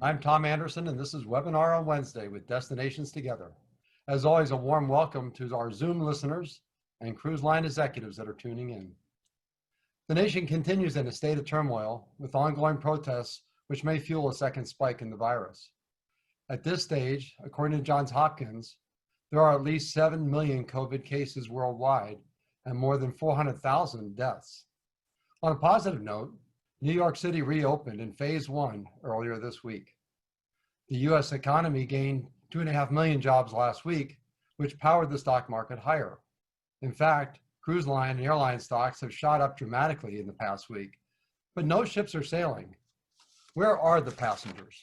I'm Tom Anderson, and this is Webinar on Wednesday with Destinations Together. As always, a warm welcome to our Zoom listeners and cruise line executives that are tuning in. The nation continues in a state of turmoil with ongoing protests, which may fuel a second spike in the virus. At this stage, according to Johns Hopkins, there are at least 7 million COVID cases worldwide and more than 400,000 deaths. On a positive note, New York City reopened in phase 1 earlier this week. The US economy gained 2.5 million jobs last week, which powered the stock market higher. In fact, cruise line and airline stocks have shot up dramatically in the past week, but no ships are sailing. Where are the passengers?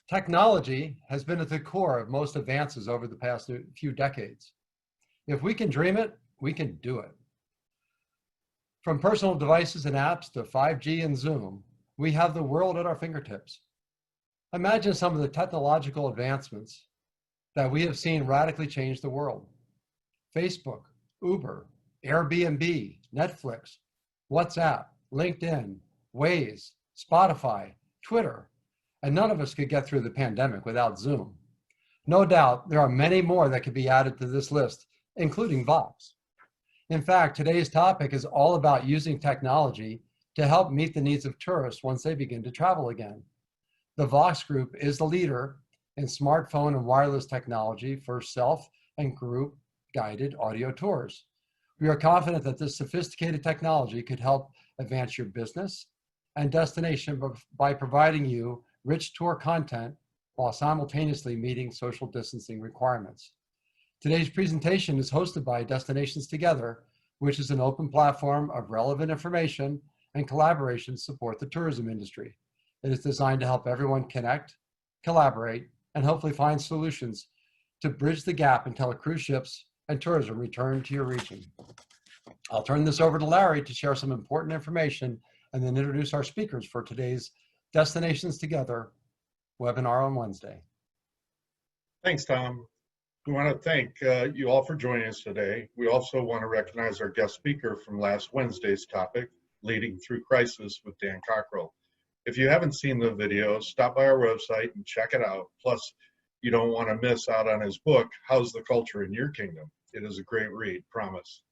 Technology has been at the core of most advances over the past few decades. If we can dream it, we can do it. From personal devices and apps to 5G and Zoom, we have the world at our fingertips. Imagine some of the technological advancements that we have seen radically change the world. Facebook, Uber, Airbnb, Netflix, WhatsApp, LinkedIn, Waze, Spotify, Twitter, and none of us could get through the pandemic without Zoom. No doubt, there are many more that could be added to this list, including VOX. In fact, today's topic is all about using technology to help meet the needs of tourists once they begin to travel again. The VOX Group is the leader in smartphone and wireless technology for self and group guided audio tours. We are confident that this sophisticated technology could help advance your business and destination by providing you rich tour content while simultaneously meeting social distancing requirements. Today's presentation is hosted by Destinations Together, which is an open platform of relevant information and collaboration to support the tourism industry. It is designed to help everyone connect, collaborate, and hopefully find solutions to bridge the gap until cruise ships and tourism return to your region. I'll turn this over to Larry to share some important information and then introduce our speakers for today's Destinations Together webinar on Wednesday. Thanks, Tom. We want to thank you all for joining us today. We also want to recognize our guest speaker from last Wednesday's topic, Leading Through Crisis with Dan Cockrell. If you haven't seen the video, stop by our website and check it out. Plus, you don't want to miss out on his book, How's the Culture in Your Kingdom? It is a great read, promise.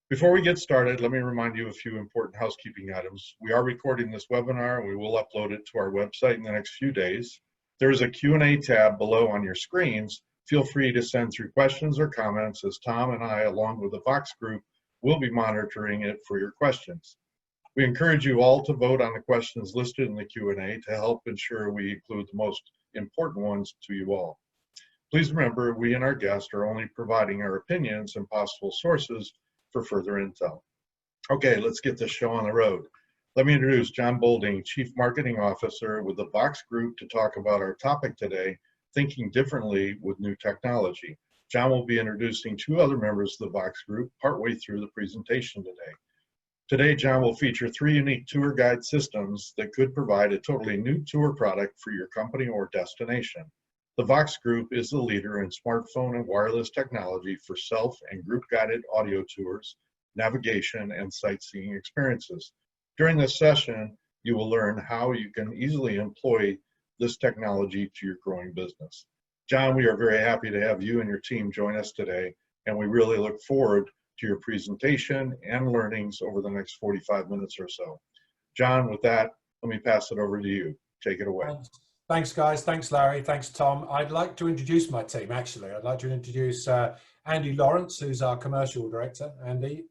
Before we get started, let me remind you of a few important housekeeping items. We are recording this webinar and we will upload it to our website in the next few days. There is a Q&A tab below on your screens. Feel free to send through questions or comments as Tom and I, along with the VOX group, will be monitoring it for your questions. We encourage you all to vote on the questions listed in the Q&A to help ensure we include the most important ones to you all. Please remember, we and our guests are only providing our opinions and possible sources for further intel. Okay, let's get this show on the road. Let me introduce John Bolding, Chief Marketing Officer with the VOX Group, to talk about our topic today, Thinking Differently with New Technology. John will be introducing two other members of the VOX Group partway through the presentation today. Today, John will feature 3 unique tour guide systems that could provide a totally new tour product for your company or destination. The VOX Group is the leader in smartphone and wireless technology for self and group guided audio tours, navigation, and sightseeing experiences. During this session, you will learn how you can easily employ this technology to your growing business. John, we are very happy to have you and your team join us today, and we really look forward to your presentation and learnings over the next 45 minutes or so. John, with that, let me pass it over to you. Take it away. Thanks, guys. Thanks, Larry. Thanks, Tom. I'd like to introduce my team, actually. I'd like to introduce Andy Lawrence, who's our commercial director. Andy,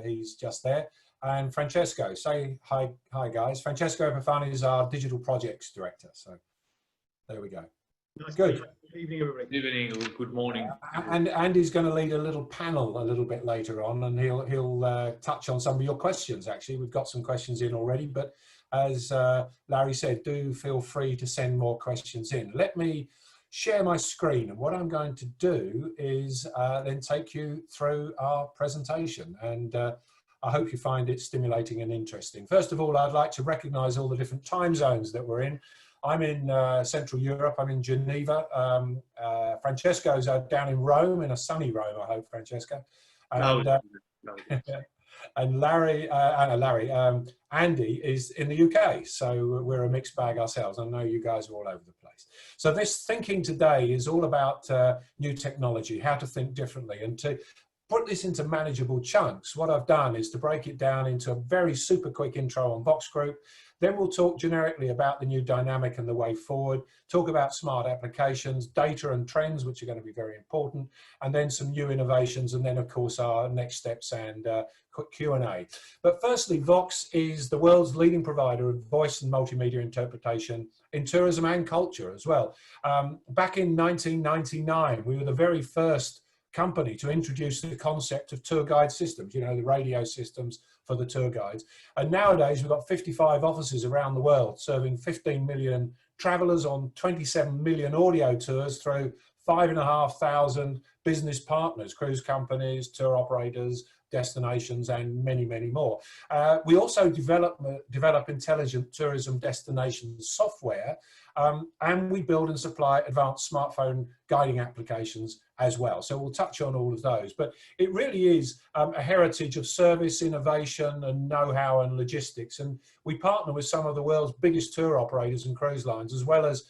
he's just there. And Francesco. Say hi, guys. Francesco Pafani is our digital projects director. So there we go. Nice. Good. Good evening, everybody. Good evening or good morning. And Andy's going to lead a little panel a little bit later on, and he'll touch on some of your questions. Actually, we've got some questions in already, but as Larry said, do feel free to send more questions in. Let me share my screen, and what I'm going to do is then take you through our presentation, and I hope you find it stimulating and interesting. First of all, I'd like to recognize all the different time zones that we're in. I'm in Central Europe. I'm in Geneva. Francesco's down in Rome, in a sunny Rome, I hope, Francesco. And, No. And Andy is in the UK. So we're a mixed bag ourselves. I know you guys are all over the place. So this thinking today is all about new technology, how to think differently. And to put this into manageable chunks, what I've done is to break it down into a very super quick intro on VOX Group. Then we'll talk generically about the new dynamic and the way forward, talk about smart applications, data and trends, which are going to be very important, and then some new innovations, and then of course our next steps and quick Q&A. But firstly, VOX is the world's leading provider of voice and multimedia interpretation in tourism and culture as well. Back in 1999, we were the very first company to introduce the concept of tour guide systems, you know, the radio systems for the tour guides. And nowadays we've got 55 offices around the world serving 15 million travelers on 27 million audio tours through 5,500 business partners, cruise companies, tour operators, destinations, and many, many more. We also develop intelligent tourism destination software, and we build and supply advanced smartphone guiding applications as well. So we'll touch on all of those, but it really is a heritage of service, innovation, and know-how and logistics. And we partner with some of the world's biggest tour operators and cruise lines, as well as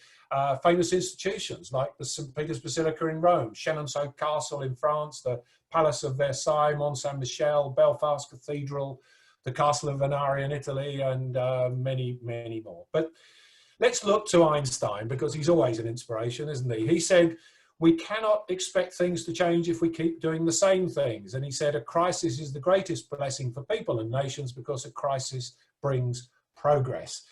famous institutions like the St. Peter's Basilica in Rome, Chenonceau Castle in France, the Palace of Versailles, Mont Saint-Michel, Belfast Cathedral, the Castle of Vanari in Italy, and many, many more. But let's look to Einstein, because he's always an inspiration, isn't he? He said, we cannot expect things to change if we keep doing the same things. And he said, a crisis is the greatest blessing for people and nations because a crisis brings progress.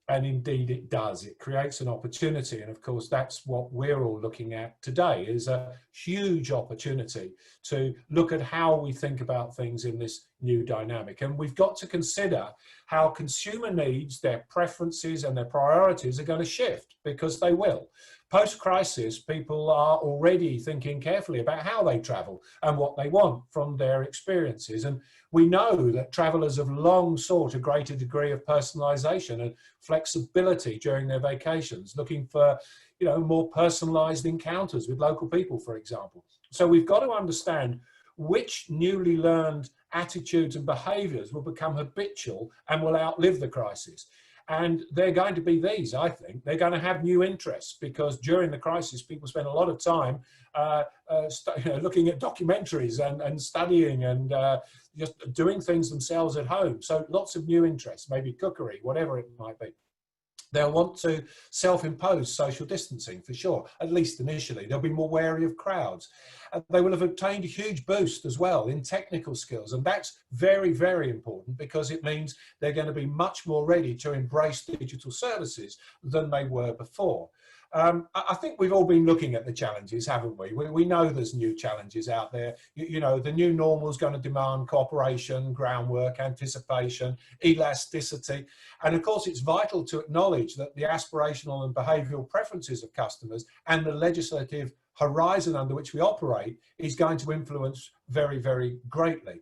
And indeed it does. It creates an opportunity. And of course, that's what we're all looking at today, is a huge opportunity to look at how we think about things in this new dynamic. And we've got to consider how consumer needs, their preferences and their priorities are going to shift, because they will. Post-crisis, people are already thinking carefully about how they travel and what they want from their experiences. And we know that travelers have long sought a greater degree of personalization and flexibility during their vacations, looking for, you know, more personalized encounters with local people, for example. So we've got to understand which newly learned attitudes and behaviors will become habitual and will outlive the crisis. And they're going to be these, I think. They're going to have new interests, because during the crisis, people spent a lot of time looking at documentaries and studying and just doing things themselves at home. So lots of new interests, maybe cookery, whatever it might be. They'll want to self-impose social distancing for sure, at least initially. They'll be more wary of crowds. They will have obtained a huge boost as well in technical skills. And that's very, very important, because it means they're going to be much more ready to embrace digital services than they were before. I think we've all been looking at the challenges, haven't we? We know there's new challenges out there. You know, the new normal is going to demand cooperation, groundwork, anticipation, elasticity. And of course, it's vital to acknowledge that the aspirational and behavioural preferences of customers and the legislative horizon under which we operate is going to influence very, very greatly.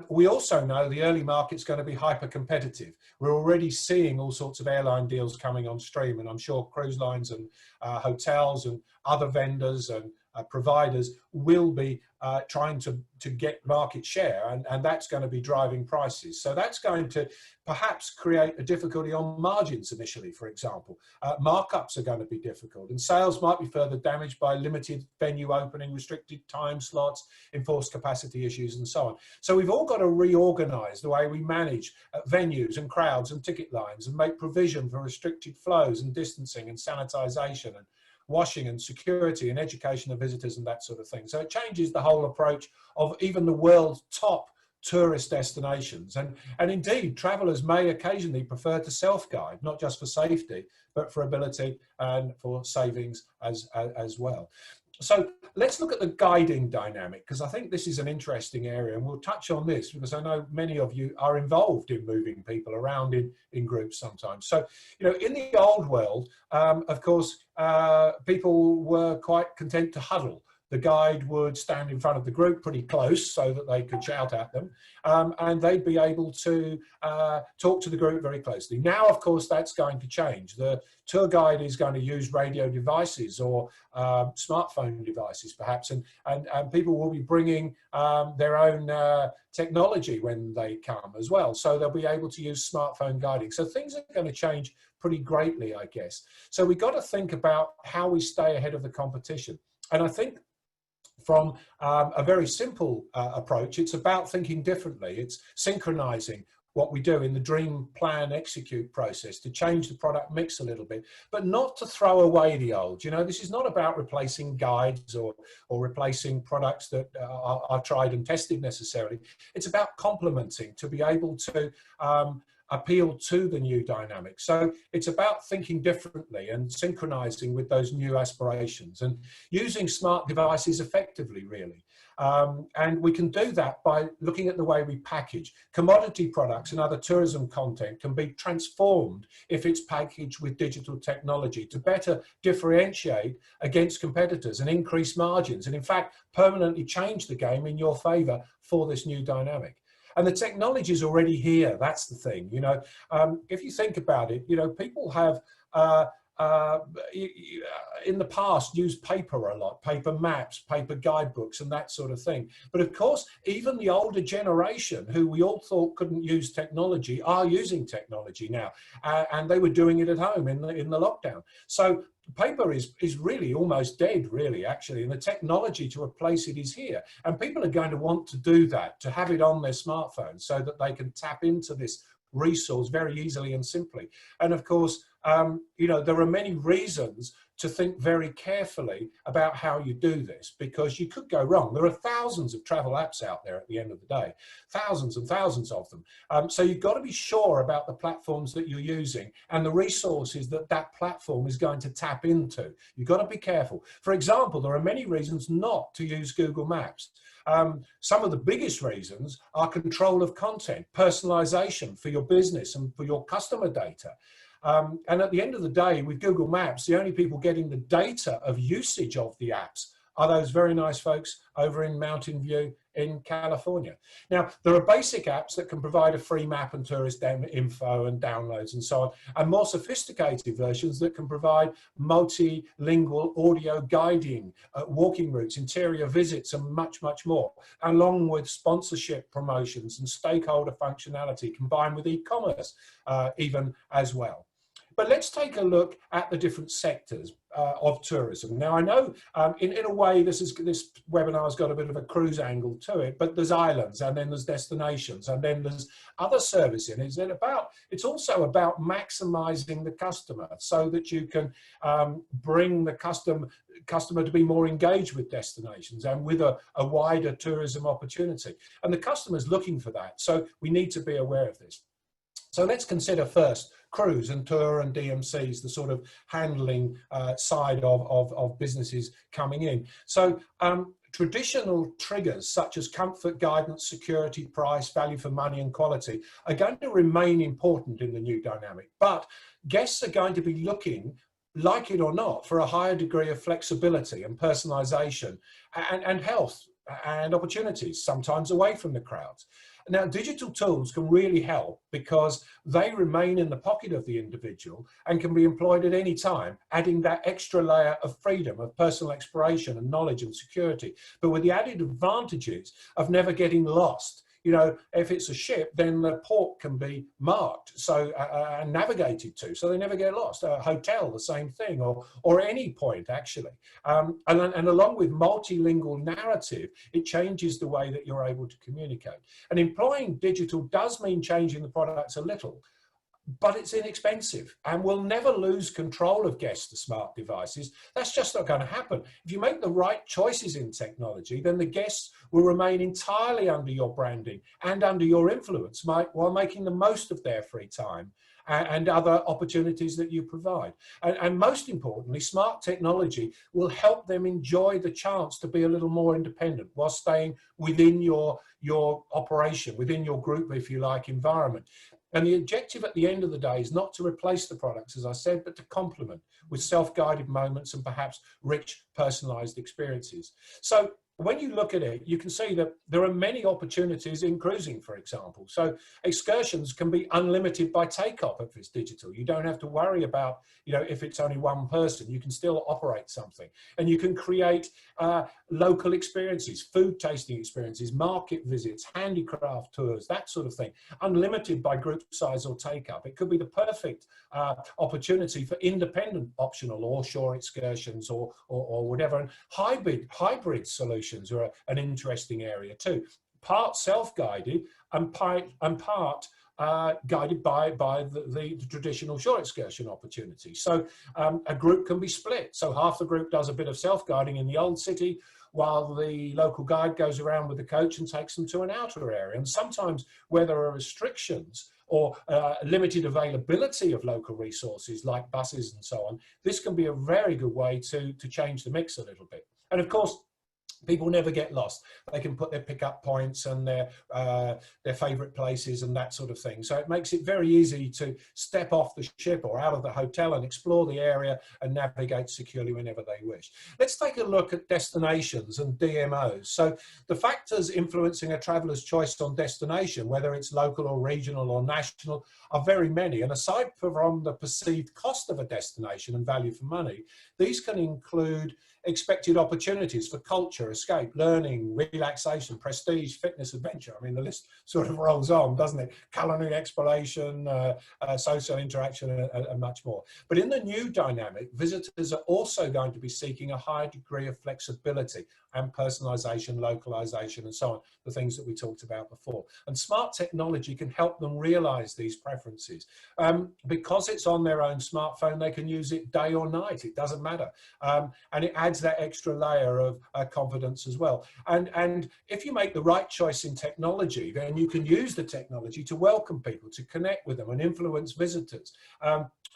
We also know the early market's going to be hyper competitive. We're already seeing all sorts of airline deals coming on stream, and I'm sure cruise lines and hotels and other vendors and providers will be trying to get market share, and that's going to be driving prices. So that's going to perhaps create a difficulty on margins initially, for example. Markups are going to be difficult, and sales might be further damaged by limited venue opening, restricted time slots, enforced capacity issues, and so on. So we've all got to reorganize the way we manage venues and crowds and ticket lines, and make provision for restricted flows and distancing and sanitization and washing and security and education of visitors and that sort of thing. So it changes the whole approach of even the world's top tourist destinations. And indeed, travelers may occasionally prefer to self-guide, not just for safety, but for ability and for savings as well. So let's look at the guiding dynamic, because I think this is an interesting area, and we'll touch on this because I know many of you are involved in moving people around in groups sometimes. So, you know, in the old world, of course, people were quite content to huddle. The guide would stand in front of the group pretty close so that they could shout at them, and they'd be able to talk to the group very closely. Now, of course, that's going to change. The tour guide is going to use radio devices or smartphone devices, perhaps, and people will be bringing their own technology when they come as well. So they'll be able to use smartphone guiding. So things are going to change pretty greatly, I guess. So we've got to think about how we stay ahead of the competition. And I think from a very simple approach, it's about thinking differently. It's synchronizing what we do in the dream, plan, execute process to change the product mix a little bit, but not to throw away the old. You know, this is not about replacing guides or replacing products that are tried and tested necessarily. It's about complementing to be able to appeal to the new dynamic. So it's about thinking differently and synchronizing with those new aspirations and using smart devices effectively, really. And we can do that by looking at the way we package. Commodity products and other tourism content can be transformed if it's packaged with digital technology to better differentiate against competitors and increase margins, and in fact, permanently change the game in your favor for this new dynamic. And the technology is already here. That's the thing. You know, if you think about it, you know, people have in the past used paper a lot, paper maps, paper guidebooks and that sort of thing. But of course, even the older generation who we all thought couldn't use technology are using technology now. And they were doing it at home in the lockdown. So paper is really almost dead, really, actually, and the technology to replace it is here. And people are going to want to do that, to have it on their smartphone so that they can tap into this resource very easily and simply. And of course, you know, there are many reasons to think very carefully about how you do this, because you could go wrong. There are thousands of travel apps out there at the end of the day, thousands and thousands of them. So you've got to be sure about the platforms that you're using and the resources that that platform is going to tap into. You've got to be careful. For example, there are many reasons not to use Google Maps. Some of the biggest reasons are control of content, personalization for your business and for your customer data. And at the end of the day, with Google Maps, the only people getting the data of usage of the apps are those very nice folks over in Mountain View in California. Now, there are basic apps that can provide a free map and tourist info and downloads and so on, and more sophisticated versions that can provide multilingual audio guiding, walking routes, interior visits, and much, much more, along with sponsorship promotions and stakeholder functionality combined with e-commerce even as well. But let's take a look at the different sectors of tourism. Now, I know in a way this webinar has got a bit of a cruise angle to it, but there's islands, and then there's destinations, and then there's other servicing. It's also about maximizing the customer so that you can bring the customer to be more engaged with destinations and with a wider tourism opportunity. And the customer's looking for that. So we need to be aware of this. So let's consider first cruise and tour and DMCs, the sort of handling side of businesses coming in. So traditional triggers such as comfort, guidance, security, price, value for money and quality are going to remain important in the new dynamic, but guests are going to be looking, like it or not, for a higher degree of flexibility and personalization and health and opportunities, sometimes away from the crowds. Now, digital tools can really help because they remain in the pocket of the individual and can be employed at any time, adding that extra layer of freedom, of personal exploration and knowledge and security, but with the added advantages of never getting lost. You know, if it's a ship, then the port can be marked and navigated to, so they never get lost. A hotel, the same thing, or any point actually. And along with multilingual narrative, it changes the way that you're able to communicate. And employing digital does mean changing the products a little, but it's inexpensive and we'll never lose control of guests to smart devices. That's just not going to happen. If you make the right choices in technology, then the guests will remain entirely under your branding and under your influence while making the most of their free time and other opportunities that you provide. And most importantly, smart technology will help them enjoy the chance to be a little more independent while staying within your operation, within your group, if you like, environment. And the objective at the end of the day is not to replace the products, as I said, but to complement with self-guided moments and perhaps rich personalized experiences. So when you look at it, you can see that there are many opportunities in cruising, for example. So excursions can be unlimited by takeoff if it's digital. You don't have to worry about, if it's only one person, you can still operate something. And you can create local experiences, food tasting experiences, market visits, handicraft tours, that sort of thing, unlimited by group size or take-up. It could be the perfect opportunity for independent optional or shore excursions or whatever. And hybrid solutions are an interesting area too. Part self-guided and part guided by the traditional shore excursion opportunity. So a group can be split. So half the group does a bit of self-guiding in the old city, while the local guide goes around with the coach and takes them to an outer area. And sometimes where there are restrictions or limited availability of local resources like buses and so on, this can be a very good way to change the mix a little bit. And of course, people never get lost. They can put their pickup points and their favorite places and that sort of thing. So it makes it very easy to step off the ship or out of the hotel and explore the area and navigate securely whenever they wish. Let's take a look at destinations and DMOs. So the factors influencing a traveler's choice on destination, whether it's local or regional or national, are very many. And aside from the perceived cost of a destination and value for money, these can include expected opportunities for culture, escape, learning, relaxation, prestige, fitness, adventure. I mean, the list sort of rolls on, doesn't it? Culinary exploration, social interaction, and much more. But in the new dynamic, visitors are also going to be seeking a higher degree of flexibility and personalization, localization, and so on, the things that we talked about before. And smart technology can help them realize these preferences. Because it's on their own smartphone, they can use it day or night, it doesn't matter. And it adds that extra layer of confidence as well. And if you make the right choice in technology, then you can use the technology to welcome people, to connect with them and influence visitors,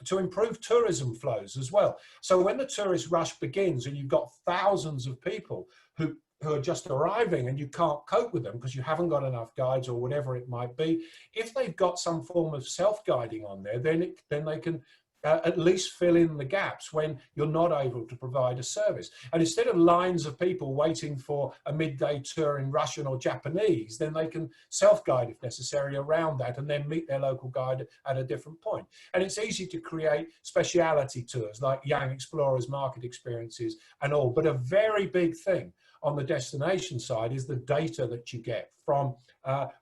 to improve tourism flows as well. So when the tourist rush begins and you've got thousands of people who are just arriving and you can't cope with them because you haven't got enough guides or whatever it might be, if they've got some form of self-guiding on there, then they can at least fill in the gaps when you're not able to provide a service. And instead of lines of people waiting for a midday tour in Russian or Japanese, then they can self-guide if necessary around that and then meet their local guide at a different point. And it's easy to create speciality tours like young explorers, market experiences and all. But a very big thing on the destination side is the data that you get from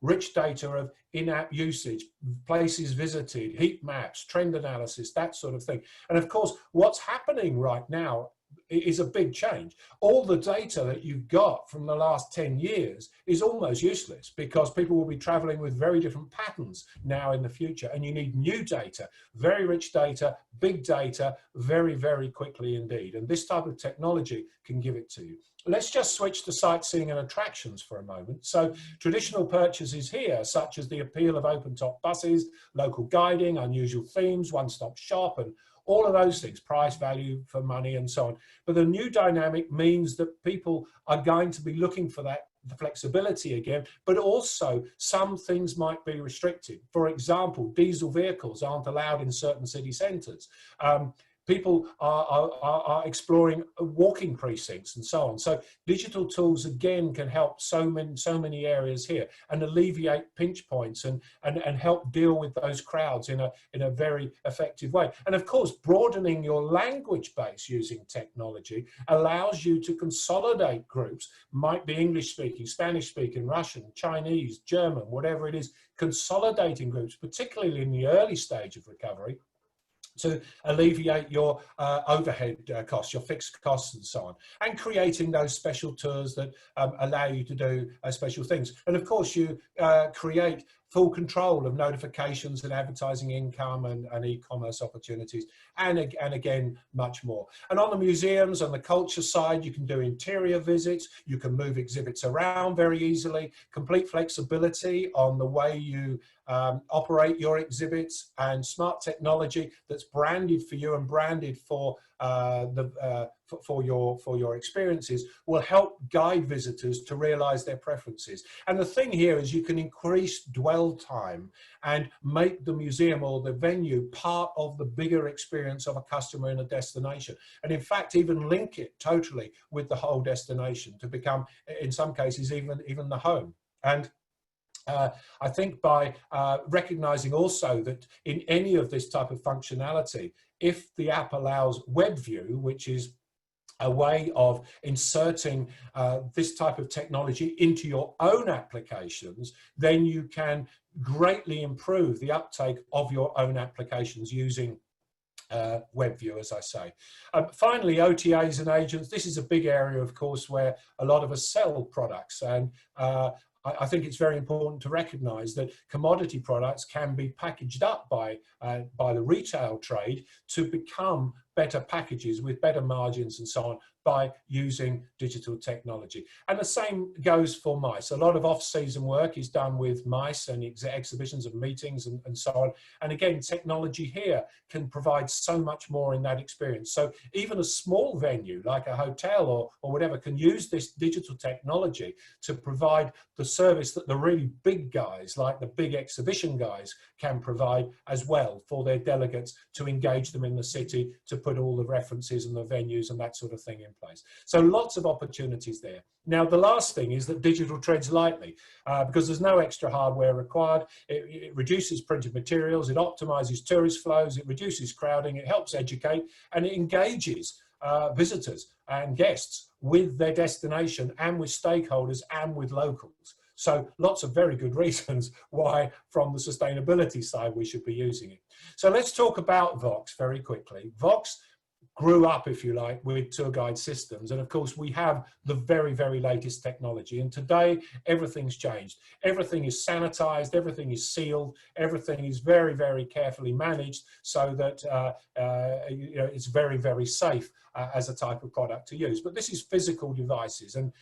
rich data of in-app usage, places visited, heat maps, trend analysis, that sort of thing. And of course, what's happening right now is a big change. All the data that you've got from the last 10 years is almost useless because people will be traveling with very different patterns now in the future. And you need new data, very rich data, big data, very, very quickly indeed. And this type of technology can give it to you. Let's just switch to sightseeing and attractions for a moment. So traditional purchases here, such as the appeal of open-top buses, local guiding, unusual themes, one-stop shop, and all of those things, price, value for money, and so on. But the new dynamic means that people are going to be looking for that, the flexibility again, but also some things might be restricted. For example, diesel vehicles aren't allowed in certain city centres. People are exploring walking precincts and so on. So digital tools again can help so many areas here and alleviate pinch points and help deal with those crowds in a very effective way. And of course, broadening your language base using technology allows you to consolidate groups, might be English speaking, Spanish speaking, Russian, Chinese, German, whatever it is, consolidating groups, particularly in the early stage of recovery, to alleviate your overhead costs, your fixed costs and so on, and creating those special tours that allow you to do special things. And of course, you create full control of notifications and advertising income and e-commerce opportunities, and again, much more. And on the museums and the culture side, you can do interior visits, you can move exhibits around very easily, complete flexibility on the way you operate your exhibits, and smart technology that's branded for you and branded for for your experiences will help guide visitors to realize their preferences. And the thing here is you can increase dwell time and make the museum or the venue part of the bigger experience of a customer in a destination. And in fact, even link it totally with the whole destination to become, in some cases, even the home. And I think by recognizing also that in any of this type of functionality, if the app allows web view, which is a way of inserting this type of technology into your own applications, then you can greatly improve the uptake of your own applications using web view, as I say. Finally, OTAs and agents. This is a big area, of course, where a lot of us sell products, and I think it's very important to recognize that commodity products can be packaged up by the retail trade to become better packages with better margins and so on by using digital technology. And the same goes for mice. A lot of off-season work is done with mice and exhibitions of meetings and so on. And again, technology here can provide so much more in that experience. So even a small venue like a hotel or whatever can use this digital technology to provide the service that the really big guys, like the big exhibition guys, can provide as well for their delegates to engage them in the city, to put all the references and the venues and that sort of thing in place. So lots of opportunities there. Now, the last thing is that digital treads lightly because there's no extra hardware required. It reduces printed materials, it optimizes tourist flows, it reduces crowding, it helps educate, and it engages visitors and guests with their destination and with stakeholders and with locals. So lots of very good reasons why, from the sustainability side, we should be using it. So let's talk about VOX very quickly. VOX grew up, if you like, with tour guide systems. And of course, we have the very, very latest technology. And today, everything's changed. Everything is sanitized, everything is sealed, everything is very, very carefully managed so that you know, it's very, very safe as a type of product to use. But this is physical devices. And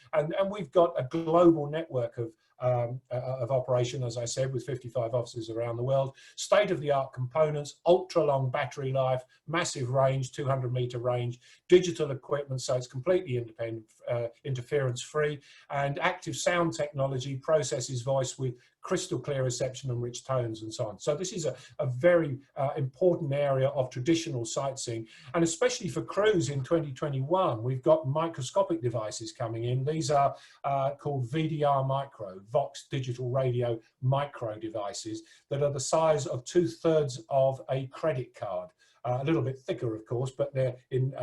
we've got a global network of operation, as I said, with 55 offices around the world, state-of-the-art components, ultra-long battery life, massive range, 200-meter range, digital equipment, so it's completely independent, interference-free, and active sound technology processes voice with crystal clear reception and rich tones and so on. So this is a very important area of traditional sightseeing, and especially for cruise in 2021, we've got microscopic devices coming in. These are called VDR Micro, VOX digital radio micro devices that are the size of 2/3 of a credit card. A little bit thicker, of course, but they're in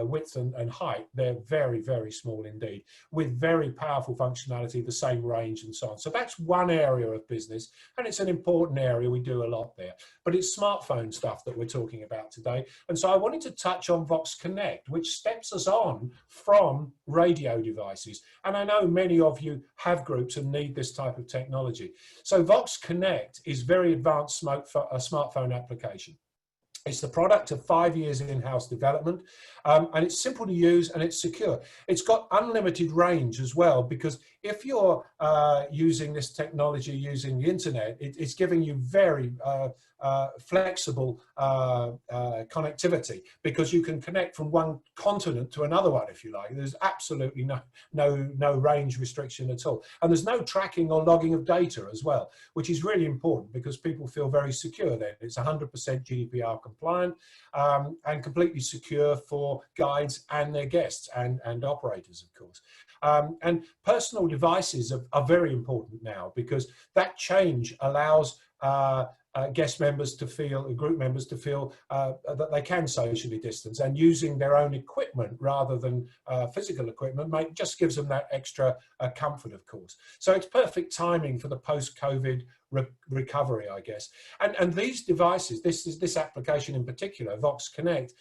width and height. They're very, very small indeed, with very powerful functionality, the same range and so on. So that's one area of business, and it's an important area. We do a lot there. But it's smartphone stuff that we're talking about today. And so I wanted to touch on VOX Connect, which steps us on from radio devices. And I know many of you have groups and need this type of technology. So VOX Connect is very advanced smartphone application. It's the product of 5 years of in-house development, and it's simple to use and it's secure. It's got unlimited range as well, because if you're using this technology using the internet, it's giving you very flexible connectivity, because you can connect from one continent to another one if you like. There's absolutely no range restriction at all, and there's no tracking or logging of data as well, which is really important because people feel very secure then. It's 100% GDPR compliant and completely secure for guides and their guests and operators, of course. And personal devices are very important now, because that change allows guest members to feel, group members to feel that they can socially distance, and using their own equipment rather than physical equipment just gives them that extra comfort, of course. So it's perfect timing for the post-COVID recovery, I guess. And these devices, this application in particular, VOX Connect,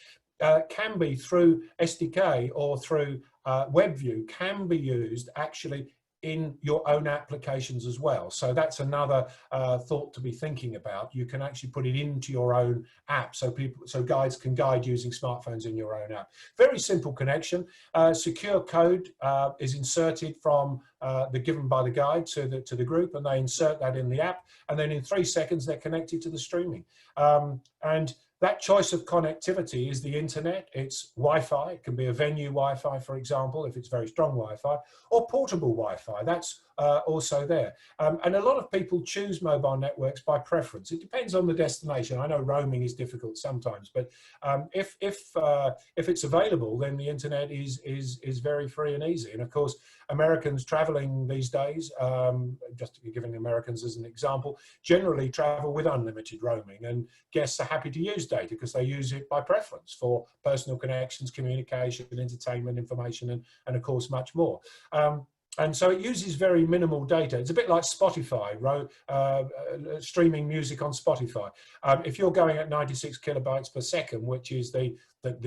can be through SDK or through WebView, can be used actually in your own applications as well. So that's another thought to be thinking about. You can actually put it into your own app, so guides can guide using smartphones in your own app. Very simple connection. Secure code is inserted from given by the guide to the group, and they insert that in the app, and then in 3 seconds they're connected to the streaming. And That choice of connectivity is the internet. It's Wi-Fi. It can be a venue Wi-Fi, for example, if it's very strong Wi-Fi, or portable Wi-Fi. That's also there. And a lot of people choose mobile networks by preference. It depends on the destination. I know roaming is difficult sometimes, but if it's available, then the internet is very free and easy. And of course, Americans traveling these days, just giving Americans as an example, generally travel with unlimited roaming, and guests are happy to use data because they use it by preference for personal connections, communication, entertainment, information, and of course much more. And so it uses very minimal data. It's a bit like Spotify, streaming music on Spotify. If you're going at 96 kilobytes per second, which is the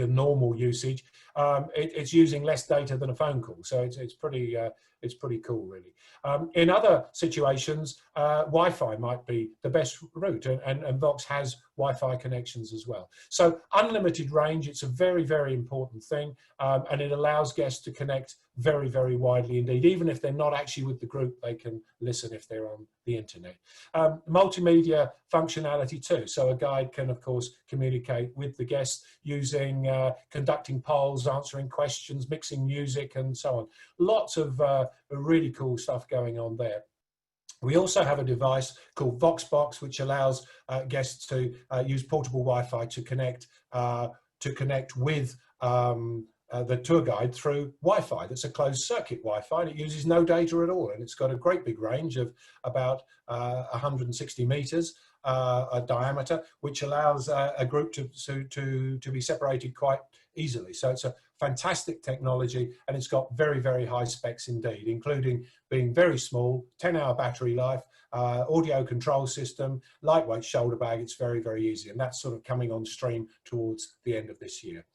normal usage, it's using less data than a phone call. So it's pretty cool, really. In other situations, Wi-Fi might be the best route, and VOX has Wi-Fi connections as well. So unlimited range, it's a very, very important thing, and it allows guests to connect very, very widely indeed. Even if they're not actually with the group, they can listen if they're on the internet. Multimedia functionality too. So a guide can, of course, communicate with the guests using conducting polls, answering questions, mixing music, and so on. Lots of really cool stuff going on there. We also have a device called VOXbox, which allows guests to use portable Wi-Fi to connect with the tour guide through Wi-Fi. That's a closed circuit Wi-Fi, and it uses no data at all, and it's got a great big range of about 160 meters diameter, which allows a group to be separated quite easily. So it's a fantastic technology, and it's got very, very high specs indeed, including being very small, 10-hour battery life, audio control system, lightweight shoulder bag. It's very, very easy, and that's sort of coming on stream towards the end of this year.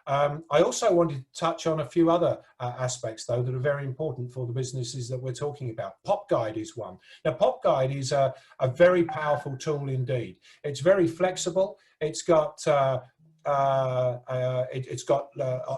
I also wanted to touch on a few other aspects, though, that are very important for the businesses that we're talking about. Pop Guide is one. Now, Pop Guide is a very powerful tool indeed. It's very flexible. It's got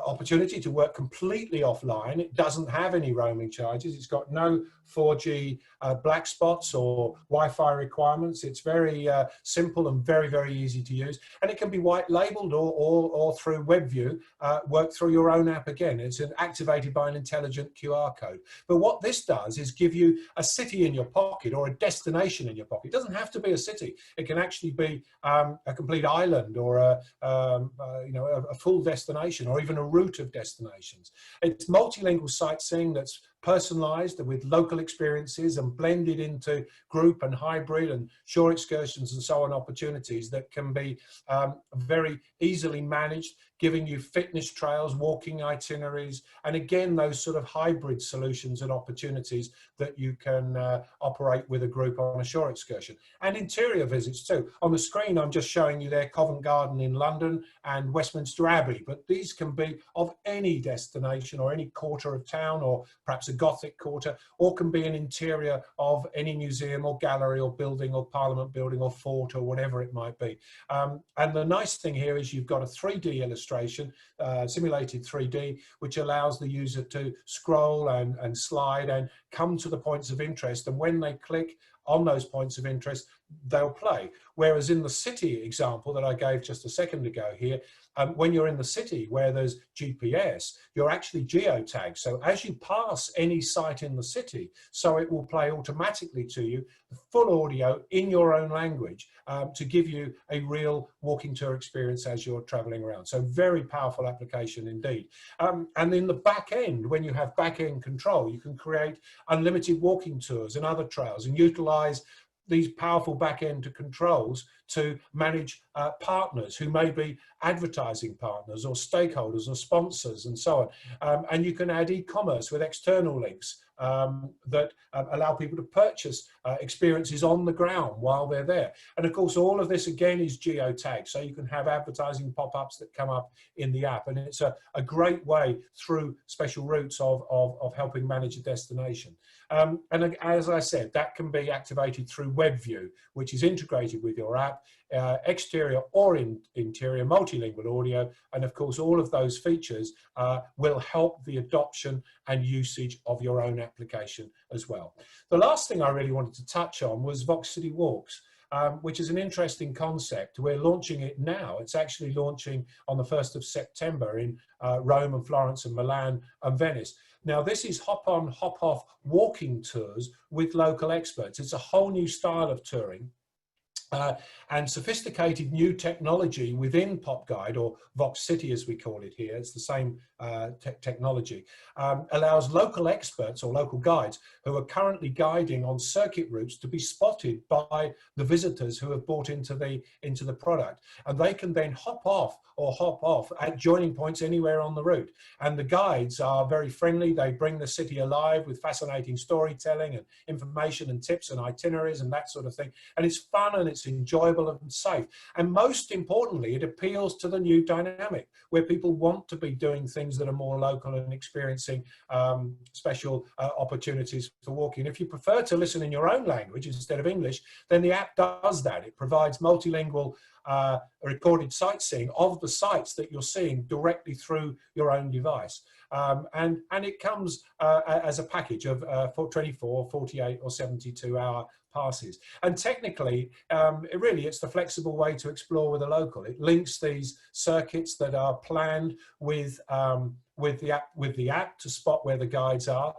opportunity to work completely offline. It doesn't have any roaming charges. It's got no 4G black spots or Wi-Fi requirements. It's very simple and very, very easy to use. And it can be white labeled or through WebView, work through your own app again. It's activated by an intelligent QR code. But what this does is give you a city in your pocket or a destination in your pocket. It doesn't have to be a city. It can actually be a complete island or a full destination, or even a route of destinations. It's multilingual sightseeing that's personalized with local experiences and blended into group and hybrid and shore excursions and so on opportunities that can be very easily managed, giving you fitness trails, walking itineraries, and again, those sort of hybrid solutions and opportunities that you can operate with a group on a shore excursion. And interior visits too. On the screen, I'm just showing you there Covent Garden in London and Westminster Abbey, but these can be of any destination or any quarter of town, or perhaps a Gothic quarter, or can be an interior of any museum or gallery or building or Parliament building or fort or whatever it might be. And the nice thing here is you've got a 3D illustration, simulated 3D, which allows the user to scroll and slide and come to the points of interest. And when they click on those points of interest, they'll play. Whereas in the city example that I gave just a second ago here, when you're in the city where there's GPS, you're actually geotagged. So as you pass any site in the city, so it will play automatically to you the full audio in your own language to give you a real walking tour experience as you're traveling around. So very powerful application indeed. And in the back end, when you have back end control, you can create unlimited walking tours and other trails and utilize these powerful back-end controls to manage partners who may be advertising partners or stakeholders or sponsors and so on. And you can add e-commerce with external links that allow people to purchase experiences on the ground while they're there. And of course, all of this again is geotagged, so you can have advertising pop-ups that come up in the app. And it's a great way through special routes of helping manage a destination. And as I said, that can be activated through WebView, which is integrated with your app, exterior or interior, multilingual audio, and of course all of those features will help the adoption and usage of your own application as well. The last thing I really wanted to touch on was VOX City Walks. which is an interesting concept. We're launching it now. It's actually launching on the 1st of September in Rome and Florence and Milan and Venice. Now, this is hop-on, hop-off walking tours with local experts. It's a whole new style of touring. And sophisticated new technology within PopGuide, or VOX City as we call it here, it's the same technology, allows local experts or local guides who are currently guiding on circuit routes to be spotted by the visitors who have bought into the product. And they can then hop off or hop off at joining points anywhere on the route. And the guides are very friendly. They bring the city alive with fascinating storytelling and information and tips and itineraries and that sort of thing. And it's fun and it's enjoyable and safe. And most importantly, it appeals to the new dynamic where people want to be doing things that are more local and experiencing special opportunities for walking. If you prefer to listen in your own language instead of English, then the app does that. It provides multilingual recorded sightseeing of the sites that you're seeing directly through your own device. And it comes as a package of 24, 48 or 72-hour passes. And technically, it's the flexible way to explore with a local. It links these circuits that are planned with the app to spot where the guides are.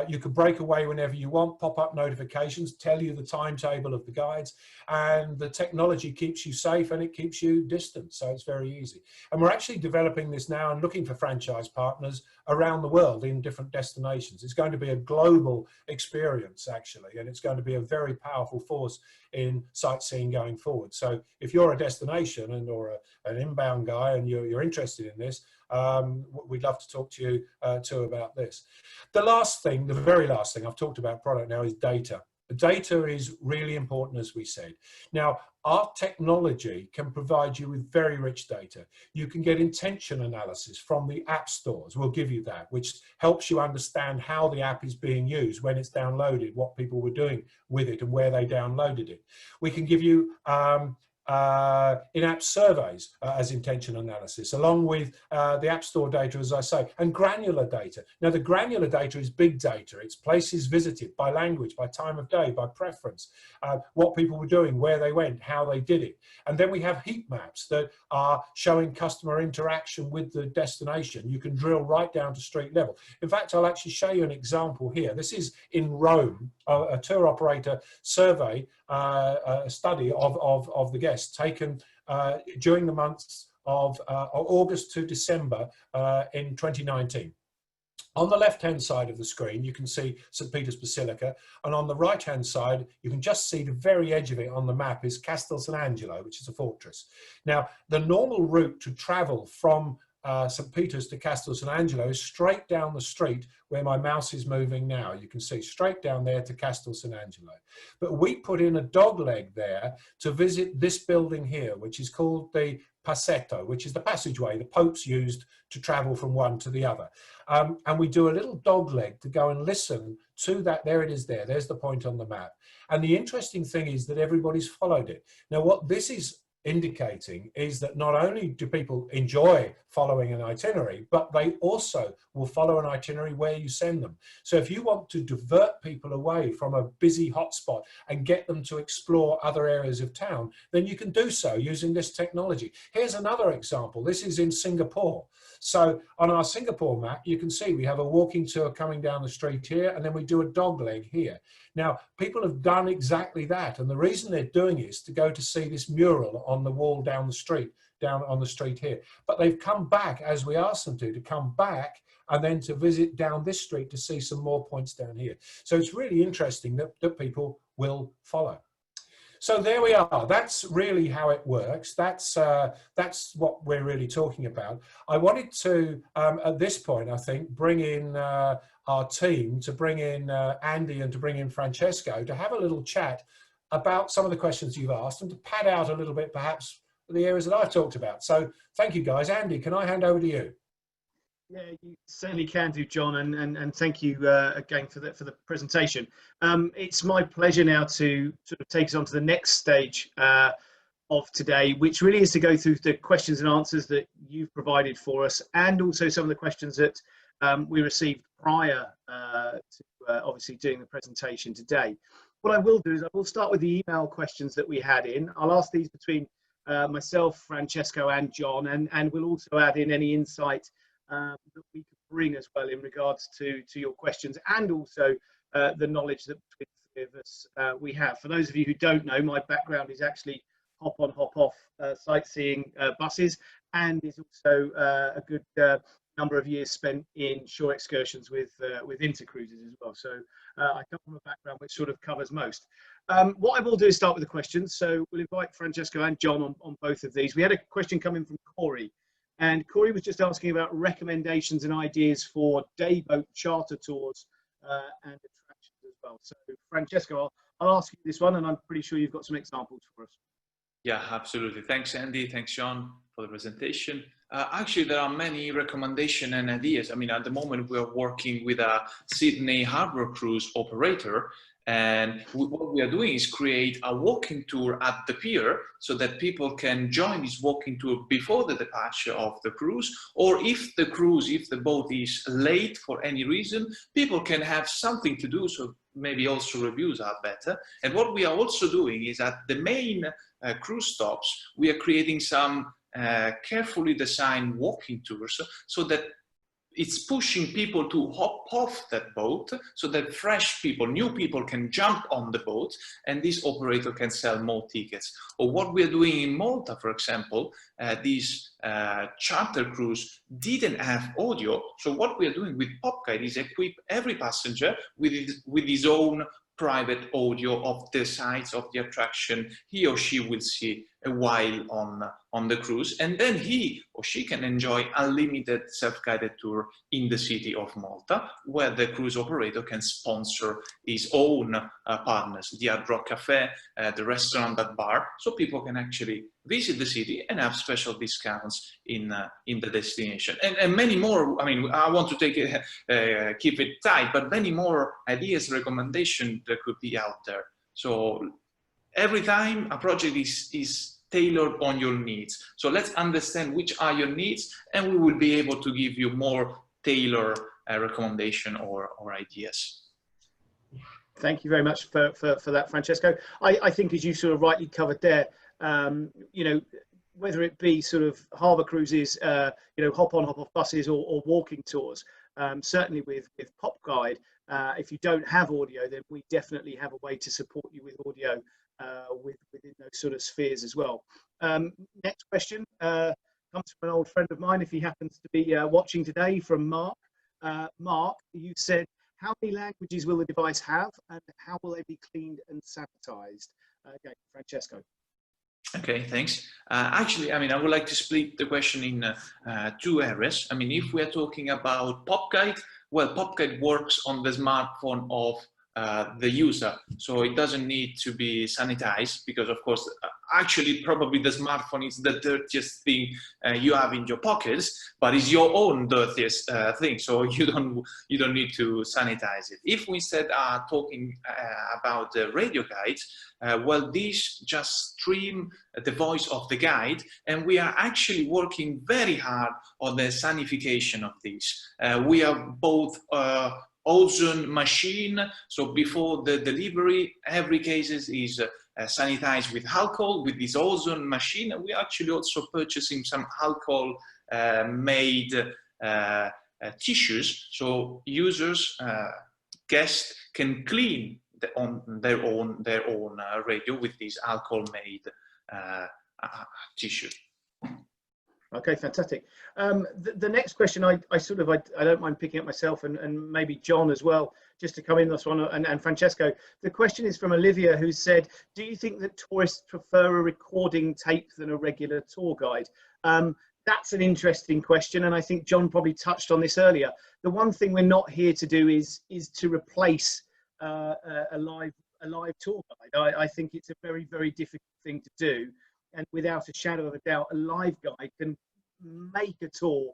You can break away whenever you want, pop up notifications, tell you the timetable of the guides, and the technology keeps you safe and it keeps you distant, so it's very easy. And we're actually developing this now and looking for franchise partners around the world in different destinations. It's going to be a global experience actually, and it's going to be a very powerful force in sightseeing going forward. So if you're a destination or an inbound guy and you're interested in this, we'd love to talk to you too about this. The very last thing I've talked about product now is data. Data is really important, as we said. Now, our technology can provide you with very rich data. You can get intention analysis from the app stores. We'll give you that, which helps you understand how the app is being used, when it's downloaded, what people were doing with it and where they downloaded it. We can give you in-app surveys as intention analysis, along with the App Store data, as I say, and granular data. Now, the granular data is big data. It's places visited by language, by time of day, by preference, what people were doing, where they went, how they did it. And then we have heat maps that are showing customer interaction with the destination. You can drill right down to street level. In fact, I'll actually show you an example here. This is in Rome, a tour operator survey, a study of the guests taken during the months of August to December in 2019. On the left-hand side of the screen, you can see St. Peter's Basilica, and on the right-hand side, you can just see the very edge of it on the map is Castel San Angelo, which is a fortress. Now, the normal route to travel from St. Peter's to Castel San Angelo is straight down the street where my mouse is moving now. You can see straight down there to Castel San Angelo. But we put in a dog leg there to visit this building here, which is called the Passetto, which is the passageway the popes used to travel from one to the other. And we do a little dog leg to go and listen to that. There it is there. There's the point on the map. And the interesting thing is that everybody's followed it. Now, what this is indicating is that not only do people enjoy following an itinerary, but they also will follow an itinerary where you send them. So if you want to divert people away from a busy hotspot and get them to explore other areas of town, then you can do so using this technology. Here's another example. This is in Singapore. So on our Singapore map, you can see we have a walking tour coming down the street here, and then we do a dog leg here. Now, people have done exactly that, and the reason they're doing it is to go to see this mural on the wall down the street, down on the street here. But they've come back, as we asked them to come back and then to visit down this street to see some more points down here. So it's really interesting that people will follow. So there we are. That's really how it works. That's what we're really talking about. I wanted to, at this point, I think, bring in our team, to bring in Andy and to bring in Francesco to have a little chat about some of the questions you've asked and to pad out a little bit, perhaps, the areas that I've talked about. So thank you, guys. Andy, can I hand over to you? Yeah, you certainly can do, John, and thank you again for the presentation. It's my pleasure now to sort of take us on to the next stage of today, which really is to go through the questions and answers that you've provided for us, and also some of the questions that we received prior to obviously doing the presentation today. what I will do is I will start with the email questions that we had in. I'll ask these between myself, Francesco, and John, and we'll also add in any insight that we can bring as well in regards to your questions, and also the knowledge that between the three of us we have. For those of you who don't know, my background is actually hop on, hop off sightseeing buses, and is also a good number of years spent in shore excursions with intercruises as well. So I come from a background which sort of covers most. What I will do is start with the questions. So we'll invite Francesco and John on both of these. We had a question coming from Corey, and Corey was just asking about recommendations and ideas for day boat charter tours and attractions as well. So Francesco, I'll ask you this one, and I'm pretty sure you've got some examples for us. Yeah, absolutely. Thanks, Andy. Thanks, John, for the presentation. Actually, there are many recommendations and ideas. I mean, at the moment, we are working with a Sydney Harbour Cruise operator, and what we are doing is create a walking tour at the pier so that people can join this walking tour before the departure of the cruise, or if the boat is late for any reason, people can have something to do, so maybe also reviews are better. And what we are also doing is at the main cruise stops, we are creating some carefully designed walking tours so that it's pushing people to hop off that boat so that fresh people, new people can jump on the boat, and this operator can sell more tickets. Or what we're doing in Malta, for example, this charter cruise didn't have audio. So what we're doing with PopGuide is equip every passenger with his own private audio of the sides of the attraction he or she will see a while on the cruise, and then he or she can enjoy unlimited self-guided tour in the city of Malta, where the cruise operator can sponsor his own partners, the Hard Rock Cafe, the restaurant, that bar, so people can actually visit the city and have special discounts in the destination, and many more. I mean, I want to keep it tight, but many more ideas, recommendations that could be out there. So every time a project is tailored on your needs. So let's understand which are your needs, and we will be able to give you more tailored recommendation or ideas. Thank you very much for that, Francesco. I think, as you sort of rightly covered there, you know, whether it be sort of harbour cruises, you know, hop on, hop off buses, or walking tours, certainly with PopGuide, if you don't have audio, then we definitely have a way to support you with audio within those sort of spheres as well. Next question comes from an old friend of mine, if he happens to be watching today, from Mark. Mark, you said, how many languages will the device have, and how will they be cleaned and sanitized? Okay, Francesco. Okay, thanks. Actually, I mean, I would like to split the question in two areas. I mean, if we're talking about PopGuide, well, PopGuide works on the smartphone of the user, so it doesn't need to be sanitized, because of course actually probably the smartphone is the dirtiest thing you have in your pockets, but it's your own dirtiest thing, so you don't need to sanitize it. If we instead are talking about the radio guides, well, these just stream the voice of the guide, and we are actually working very hard on the sanification of these. We are both ozone machine, so before the delivery, every case is sanitized with alcohol with this ozone machine, and we are actually also purchasing some alcohol made tissues, so users, guests can clean their own radio with this alcohol made tissue. Okay, fantastic. The next question, I don't mind picking up myself, and maybe John as well, just to come in this one, and Francesco. The question is from Olivia, who said, do you think that tourists prefer a recording tape than a regular tour guide? That's an interesting question, and I think John probably touched on this earlier. The one thing we're not here to do is to replace a live tour guide. I think it's a very, very difficult thing to do. And without a shadow of a doubt, a live guide can make a tour,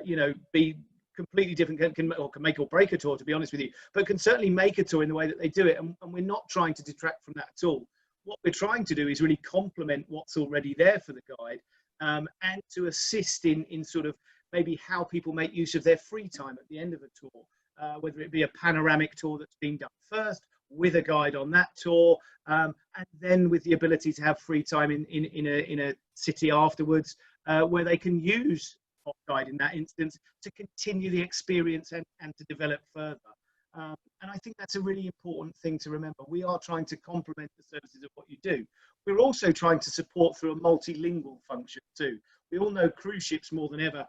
you know, be completely different, can make or break a tour, to be honest with you, but can certainly make a tour in the way that they do it. And we're not trying to detract from that at all. What we're trying to do is really complement what's already there for the guide, and to assist in sort of maybe how people make use of their free time at the end of a tour, whether it be a panoramic tour that's being done first, with a guide on that tour, and then with the ability to have free time in a city afterwards, where they can use Pop Guide in that instance to continue the experience and to develop further. And I think that's a really important thing to remember. We are trying to complement the services of what you do. We're also trying to support through a multilingual function too. We all know cruise ships more than ever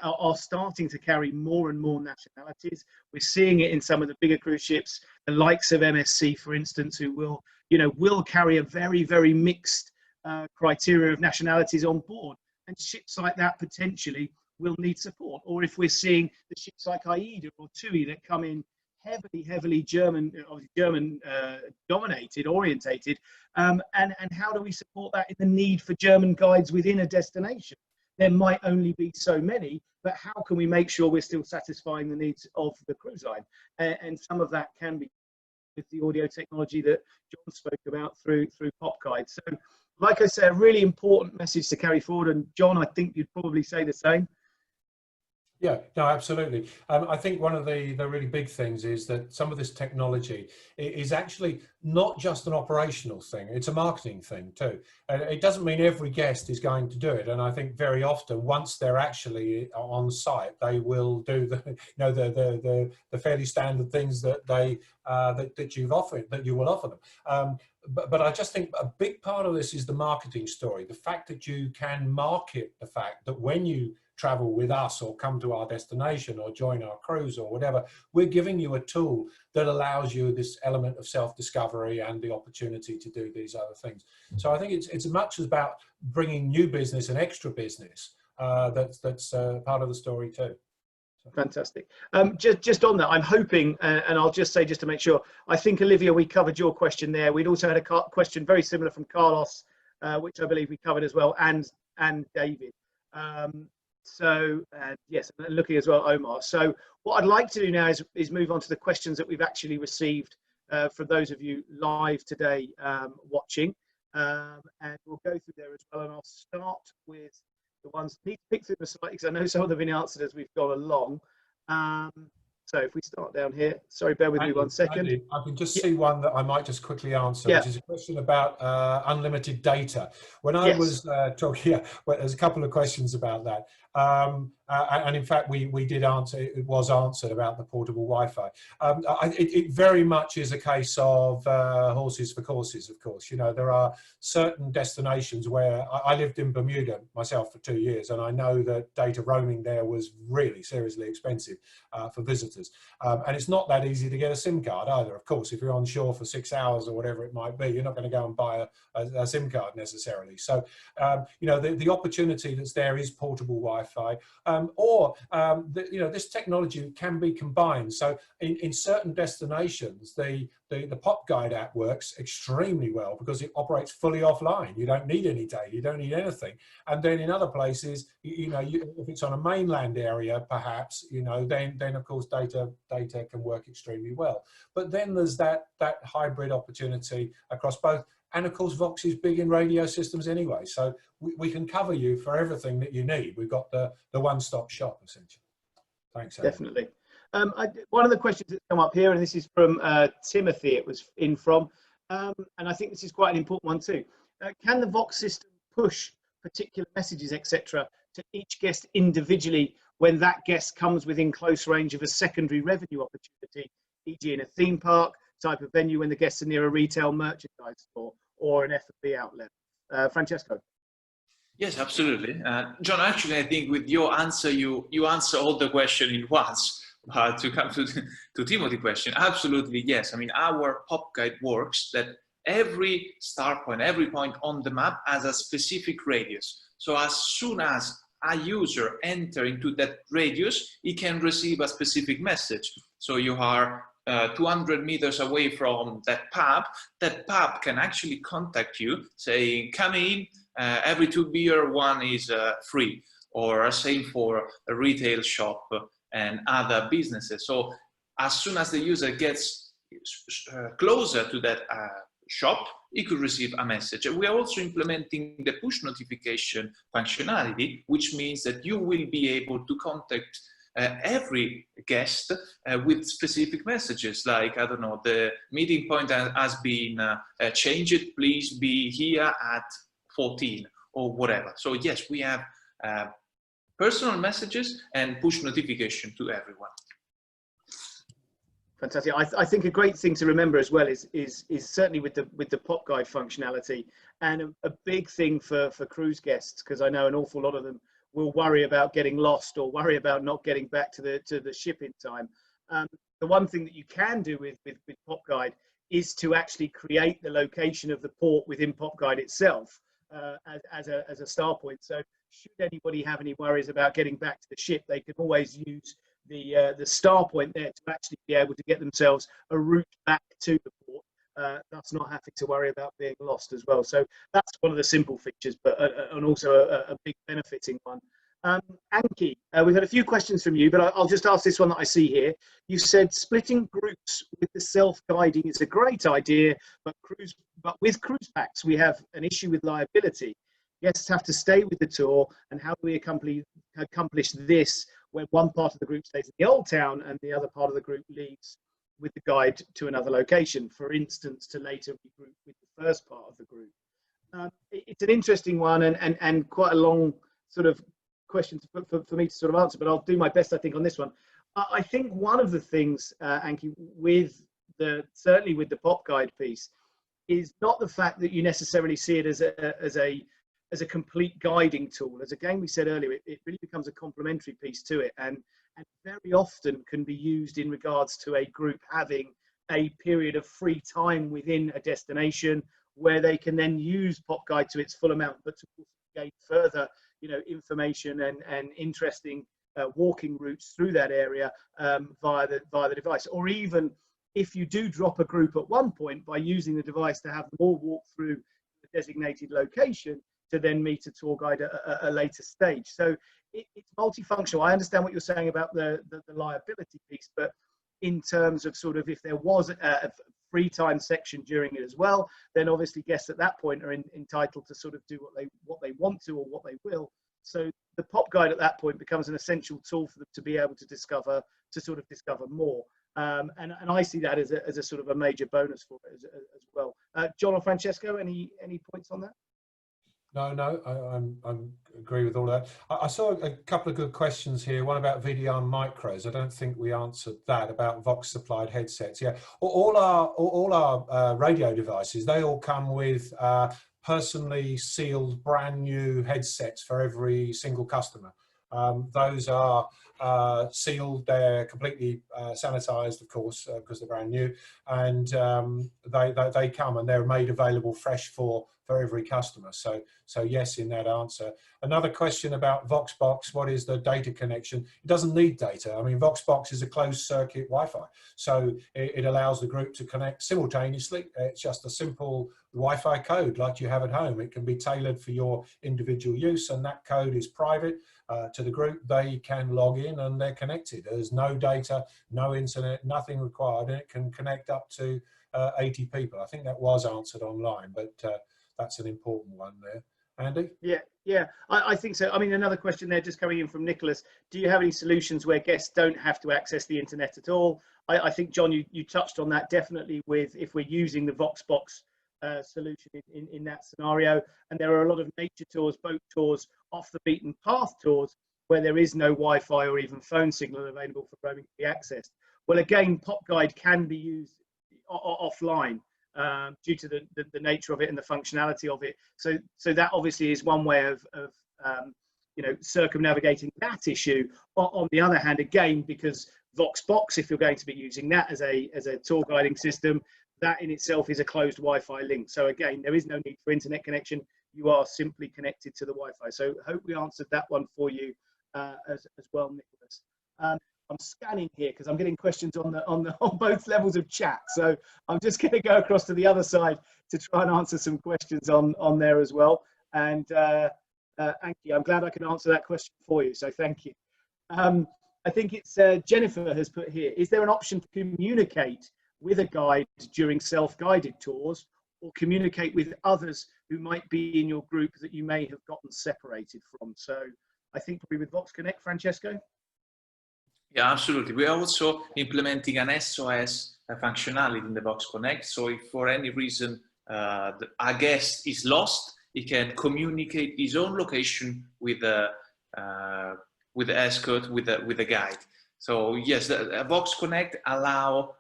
are starting to carry more and more nationalities. We're seeing it in some of the bigger cruise ships, the likes of MSC, for instance, who will carry a very, very mixed criteria of nationalities on board. And ships like that potentially will need support. Or if we're seeing the ships like AIDA or TUI that come in heavily German dominated, orientated, and how do we support that in the need for German guides within a destination? There might only be so many, but how can we make sure we're still satisfying the needs of the cruise line? And some of that can be with the audio technology that John spoke about through Pop Guide. So, like I said, a really important message to carry forward. And John, I think you'd probably say the same. Yeah, no, absolutely. I think one of the really big things is that some of this technology is actually not just an operational thing, it's a marketing thing too. And it doesn't mean every guest is going to do it. And I think very often, once they're actually on site, they will do the fairly standard things that that you will offer them. But I just think a big part of this is the marketing story. The fact that you can market the fact that when you travel with us or come to our destination or join our cruise or whatever, we're giving you a tool that allows you this element of self-discovery and the opportunity to do these other things. So I think it's as much about bringing new business and extra business that's part of the story too. Fantastic. Just on that, I'm hoping, and I'll just say, just to make sure, I think, Olivia, we covered your question there. We'd also had a question very similar from Carlos, which I believe we covered as well, and David. Yes, looking as well, Omar. So what I'd like to do now is move on to the questions that we've actually received from those of you live today watching. And we'll go through there as well. And I'll start with the ones that need to pick through the slightly, because I know some of them have been answered as we've gone along. So if we start down here, sorry, bear with me 1 second. I can just see one that I might just quickly answer, which is a question about unlimited data. When I was talking, well, there's a couple of questions about that. And in fact, we did answer, it was answered about the portable Wi-Fi. It very much is a case of horses for courses, of course. You know, there are certain destinations where I lived in Bermuda myself for 2 years, and I know that data roaming there was really seriously expensive for visitors. And it's not that easy to get a SIM card either. Of course, if you're on shore for 6 hours or whatever it might be, you're not going to go and buy a SIM card necessarily. So, you know, the opportunity that's there is portable Wi-Fi. This technology can be combined. So in certain destinations, the Pop Guide app works extremely well because it operates fully offline. You don't need any data, you don't need anything. And then in other places, if it's on a mainland area, perhaps, then of course data can work extremely well. But then there's that hybrid opportunity across both. And of course, VOX is big in radio systems anyway, so we can cover you for everything that you need. We've got the one-stop shop, essentially. Thanks, Adam. Definitely. One of the questions that's come up here, and this is from Timothy, it was in from, and I think this is quite an important one too. Can the VOX system push particular messages, etc., to each guest individually when that guest comes within close range of a secondary revenue opportunity, e.g. in a theme park type of venue when the guests are near a retail merchandise store or an F&B outlet? Francesco. Yes, absolutely. John, actually, I think with your answer, you answer all the question in once. To come to Timothy's question, absolutely, yes. I mean, our Pop Guide works that every star point, every point on the map has a specific radius. So as soon as a user enters into that radius, he can receive a specific message. So you are 200 meters away from that pub can actually contact you saying, come in, every 2 beer, 1 is free, or same for a retail shop and other businesses. So as soon as the user gets closer to that shop, he could receive a message. We are also implementing the push notification functionality, which means that you will be able to contact every guest with specific messages like, I don't know, the meeting point has been changed, please be here at 14 or whatever. So yes, we have personal messages and push notification to everyone. Fantastic. I think a great thing to remember as well is certainly with the pop guide functionality, and a big thing for cruise guests, because I know an awful lot of them will worry about getting lost or worry about not getting back to the ship in time. The one thing that you can do with pop guide is to actually create the location of the port within pop guide itself as a start point. So should anybody have any worries about getting back to the ship, they can always use the star point there to actually be able to get themselves a route back to the port, thus not having to worry about being lost as well. So that's one of the simple features, but and also a big benefiting one. Anki, we've had a few questions from you, but I'll just ask this one that I see here. You said splitting groups with the self-guiding is a great idea, but with cruise packs we have an issue with liability. Guests have to stay with the tour, and how do we accomplish this when one part of the group stays in the old town and the other part of the group leaves with the guide to another location, for instance, to later regroup with the first part of the group? It's an interesting one and quite a long sort of question for me to sort of answer, but I'll do my best, I think, on this one. I think one of the things, Anki, certainly with the pop guide piece, is not the fact that you necessarily see it as a complete guiding tool. As again we said earlier, it really becomes a complementary piece to it, and very often can be used in regards to a group having a period of free time within a destination where they can then use pop guide to its full amount, but to gain further, information and interesting walking routes through that area via the device. Or even if you do drop a group at one point, by using the device to have them all walk through the designated location to then meet a tour guide at a later stage. So it's multifunctional. I understand what you're saying about the liability piece, but in terms of sort of if there was a free time section during it as well, then obviously guests at that point are entitled to sort of do what they want to or what they will. So the pop guide at that point becomes an essential tool for them to be able to discover more. And I see that as a sort of a major bonus for it as well. John or Francesco, any points on that? No, I agree with all that. I saw a couple of good questions here. One about VDR micros. I don't think we answered that, about VOX supplied headsets. Yeah, all our radio devices, they all come with personally sealed brand new headsets for every single customer. Those are sealed, they're completely sanitized, of course, because they're brand new, and they come and they're made available fresh for every customer. So yes, in that answer. Another question about VoxBox, what is the data connection? It doesn't need data. I mean, VoxBox is a closed circuit Wi-Fi, so it allows the group to connect simultaneously. It's just a simple Wi-Fi code like you have at home. It can be tailored for your individual use, and that code is private to the group. They can log in and they're connected. There's no data, no internet, nothing required, and it can connect up to 80 people. I think that was answered online, but that's an important one there. Andy? Yeah, I think so. I mean, another question there just coming in from Nicholas. Do you have any solutions where guests don't have to access the internet at all? I think, John, you touched on that definitely with if we're using the VoxBox solution in that scenario. And there are a lot of nature tours, boat tours, off the beaten path tours where there is no Wi-Fi or even phone signal available for roaming to be accessed. Well, again, pop guide can be used offline. Due to the nature of it and the functionality of it, so that obviously is one way of circumnavigating that issue. On the other hand, again, because VoxBox, if you're going to be using that as a tour guiding system, that in itself is a closed Wi-Fi link. So again, there is no need for internet connection. You are simply connected to the Wi-Fi. So I hope we answered that one for you as well, Nicholas. I'm scanning here because I'm getting questions on both levels of chat. So I'm just going to go across to the other side to try and answer some questions on there as well. And Anki, I'm glad I can answer that question for you. So thank you. I think it's Jennifer has put here, is there an option to communicate with a guide during self-guided tours, or communicate with others who might be in your group that you may have gotten separated from? So I think probably with Vox Connect, Francesco? Yeah, absolutely. We are also implementing an SOS functionality in the VOX Connect. So if for any reason a guest is lost, he can communicate his own location with the escort, with the guide. So yes, the VOX Connect allow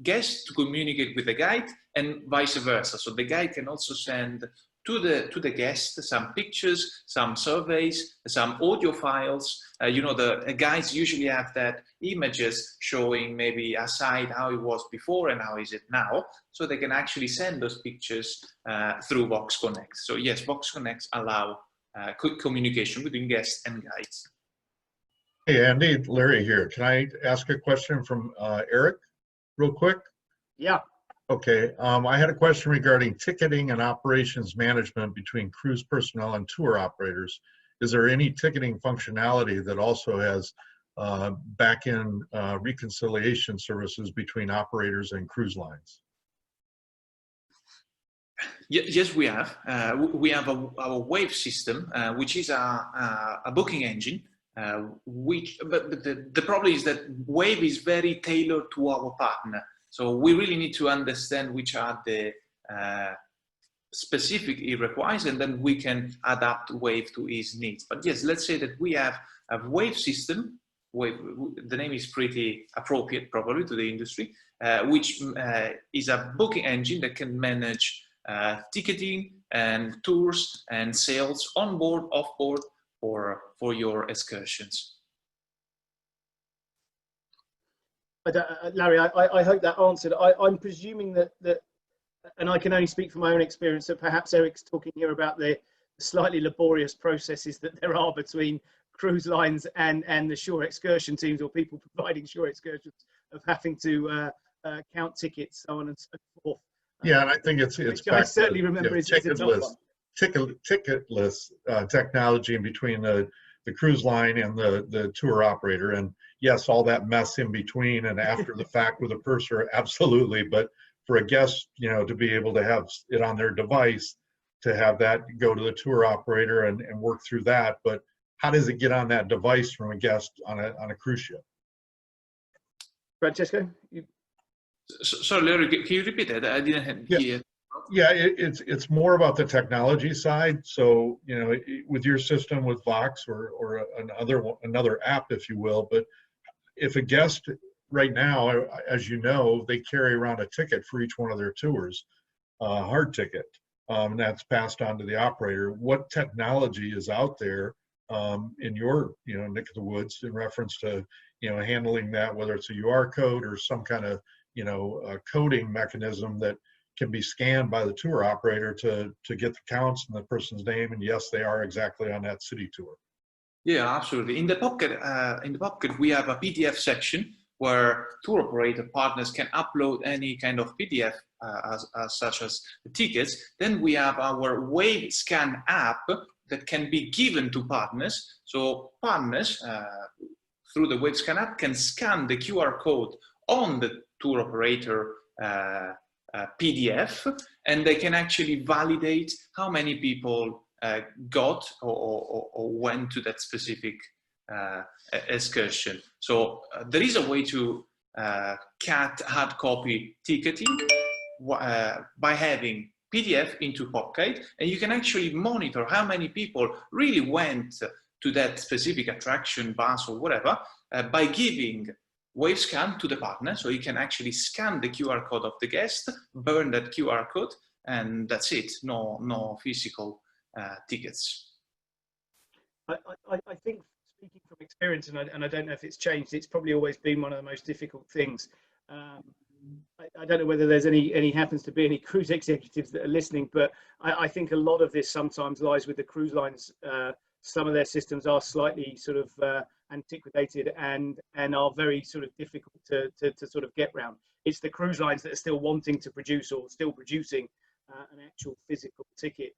guests to communicate with the guide and vice versa. So the guide can also send to the guest some pictures, some surveys, some audio files. You know, the guides usually have that images showing maybe a site, how it was before and how is it now. So they can actually send those pictures through VOX Connect. So yes, VOX Connect allow quick communication between guests and guides. Hey, Andy, Larry here. Can I ask a question from Eric real quick? Yeah. Okay, I had a question regarding ticketing and operations management between cruise personnel and tour operators. Is there any ticketing functionality that also has back-end reconciliation services between operators and cruise lines? Yes, we have. We have our Wave system, which is a booking engine. But the problem is that Wave is very tailored to our partner. So we really need to understand which are the specific he requires, and then we can adapt Wave to his needs. But yes, let's say that we have a Wave system. Wave, the name is pretty appropriate probably to the industry, which is a booking engine that can manage ticketing and tours and sales on board, off board for your excursions. Larry, I hope that answered. I'm presuming that, and I can only speak from my own experience, that perhaps Eric's talking here about the slightly laborious processes that there are between cruise lines and the shore excursion teams, or people providing shore excursions, of having to count tickets, so on and so forth. Yeah, and I think it's I certainly remember it's a tough one. Ticketless technology in between the cruise line and the tour operator. And yes, all that mess in between and after the fact with a purser, absolutely. But for a guest, you know, to be able to have it on their device, to have that go to the tour operator and work through that. But how does it get on that device from a guest on a cruise ship? Francesco? Sorry, Larry, can you repeat that? I didn't hear. Yeah, it's more about the technology side. So, you know, with your system with VOX or another app, if you will. But if a guest right now, as you know, they carry around a ticket for each one of their tours, a hard ticket, and that's passed on to the operator. What technology is out there in your, you know, neck of the woods in reference to, you know, handling that, whether it's a UR code or some kind of, you know, coding mechanism that can be scanned by the tour operator to get the counts and the person's name, and yes, they are exactly on that city tour. Yeah, absolutely. In the Pocket, we have a PDF section where tour operator partners can upload any kind of PDF, such as the tickets. Then we have our Wave Scan app that can be given to partners. So partners, through the Wave Scan app, can scan the QR code on the tour operator PDF, and they can actually validate how many people got or went to that specific excursion. So there is a way to cut hard copy ticketing by having PDF into Pocket, and you can actually monitor how many people really went to that specific attraction, bus or whatever, by giving Wave Scan to the partner. So you can actually scan the QR code of the guest, burn that QR code, and that's it. No physical tickets. I think, speaking from experience, and I don't know if it's changed, it's probably always been one of the most difficult things. I don't know whether there's happens to be any cruise executives that are listening, but I think a lot of this sometimes lies with the cruise lines. Some of their systems are slightly sort of antiquated and are very sort of difficult to sort of get round. It's the cruise lines that are still wanting to produce or still producing an actual physical ticket.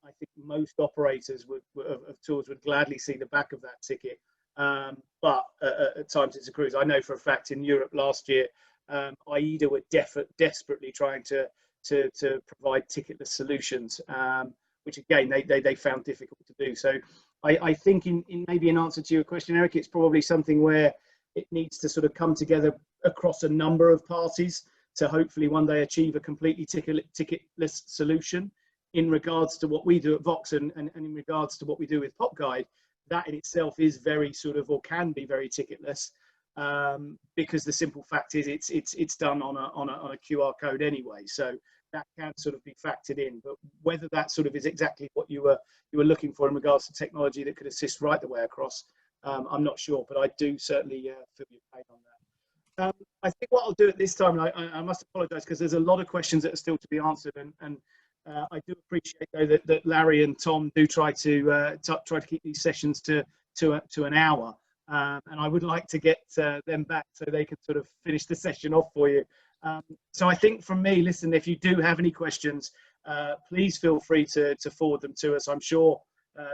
I think most operators of tours would gladly see the back of that ticket, but at times it's a cruise. I know for a fact in Europe last year, AIDA were desperately trying to provide ticketless solutions, which again they found difficult to do. So I think in maybe an answer to your question, Eric, it's probably something where it needs to sort of come together across a number of parties to hopefully one day achieve a completely ticketless solution. In regards to what we do at VOX and in regards to what we do with Pop Guide, that in itself is very sort of, or can be very ticketless, because the simple fact is it's done on a QR code anyway. So that can sort of be factored in, but whether that sort of is exactly what you were looking for in regards to technology that could assist right the way across, I'm not sure, but I do certainly feel your pain on that. I think what I'll do at this time, and I must apologise because there's a lot of questions that are still to be answered, and I do appreciate though that Larry and Tom do try to keep these sessions to an hour, and I would like to get them back so they can sort of finish the session off for you. So I think from me, listen, if you do have any questions, please feel free to forward them to us. I'm sure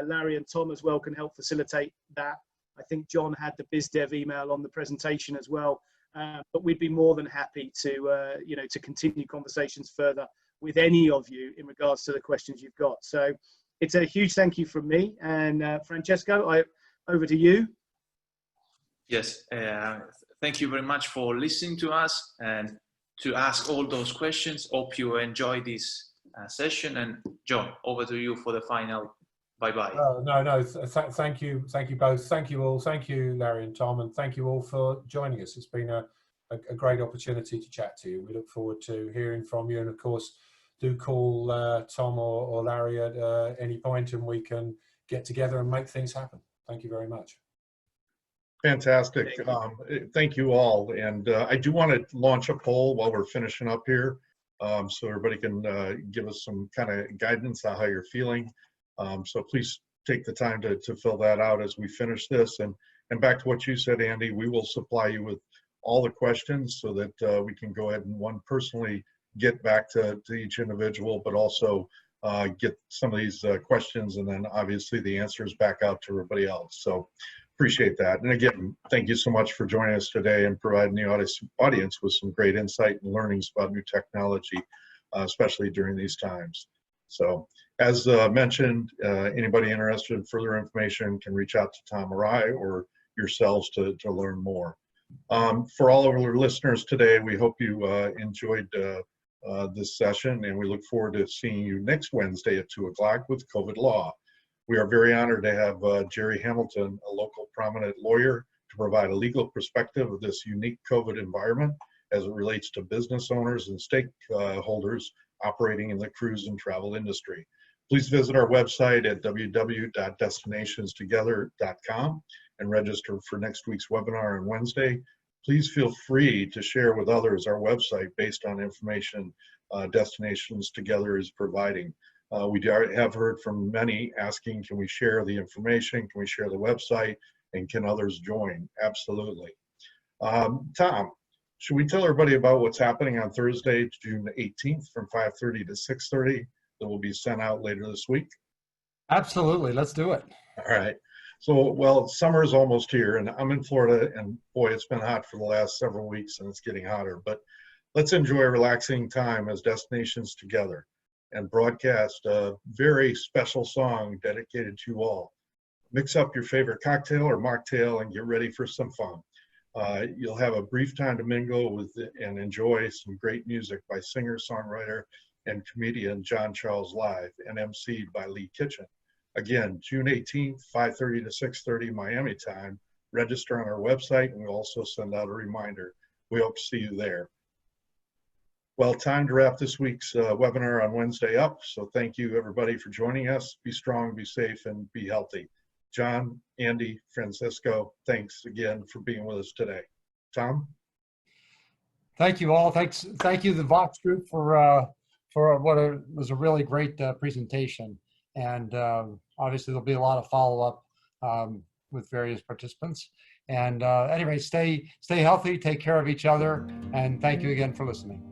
Larry and Tom as well can help facilitate that. I think John had the BizDev email on the presentation as well, but we'd be more than happy to to continue conversations further with any of you in regards to the questions you've got. So it's a huge thank you from me, and Francesco, over to you. Yes, thank you very much for listening to us and to ask all those questions. Hope you enjoy this session. And John, over to you for the final bye-bye. No, thank you both. Thank you all. Thank you, Larry and Tom, and thank you all for joining us. It's been a great opportunity to chat to you. We look forward to hearing from you, and of course, do call Tom or Larry at any point, and we can get together and make things happen. Thank you very much. Fantastic. Thank you all. And I do want to launch a poll while we're finishing up here, so everybody can give us some kind of guidance on how you're feeling. So please take the time to fill that out as we finish this. And back to what you said, Andy, we will supply you with all the questions so that we can go ahead and personally get back to each individual, but also get some of these questions and then obviously the answers back out to everybody else. So appreciate that. And again, thank you so much for joining us today and providing the audience with some great insight and learnings about new technology, especially during these times. So as mentioned, anybody interested in further information can reach out to Tom or I or yourselves to learn more. For all of our listeners today, we hope you enjoyed this session, and we look forward to seeing you next Wednesday at 2 o'clock with COVID Law. We are very honored to have Jerry Hamilton, a local prominent lawyer, to provide a legal perspective of this unique COVID environment as it relates to business owners and stakeholders operating in the cruise and travel industry. Please visit our website at www.destinationstogether.com and register for next week's webinar on Wednesday. Please feel free to share with others our website based on information Destinations Together is providing. We have heard from many asking, can we share the information? Can we share the website? And can others join? Absolutely. Tom, should we tell everybody about what's happening on Thursday, June 18th from 5:30 to 6:30 that will be sent out later this week? Absolutely. Let's do it. All right. So, well, summer is almost here, and I'm in Florida, and boy, it's been hot for the last several weeks, and it's getting hotter. But let's enjoy a relaxing time as Destinations Together and broadcast a very special song dedicated to you all. Mix up your favorite cocktail or mocktail and get ready for some fun. You'll have a brief time to mingle with and enjoy some great music by singer, songwriter, and comedian John Charles Live, and emceed by Lee Kitchen. Again, June 18th, 5:30 to 6:30 Miami time. Register on our website, and we'll also send out a reminder. We hope to see you there. Well, time to wrap this week's webinar on Wednesday up. So thank you, everybody, for joining us. Be strong, be safe, and be healthy. John, Andy, Francisco, thanks again for being with us today. Tom? Thank you all. Thank you, the VOX group, for what was a really great presentation. And obviously, there'll be a lot of follow-up with various participants. And anyway, stay healthy, take care of each other, and thank you again for listening.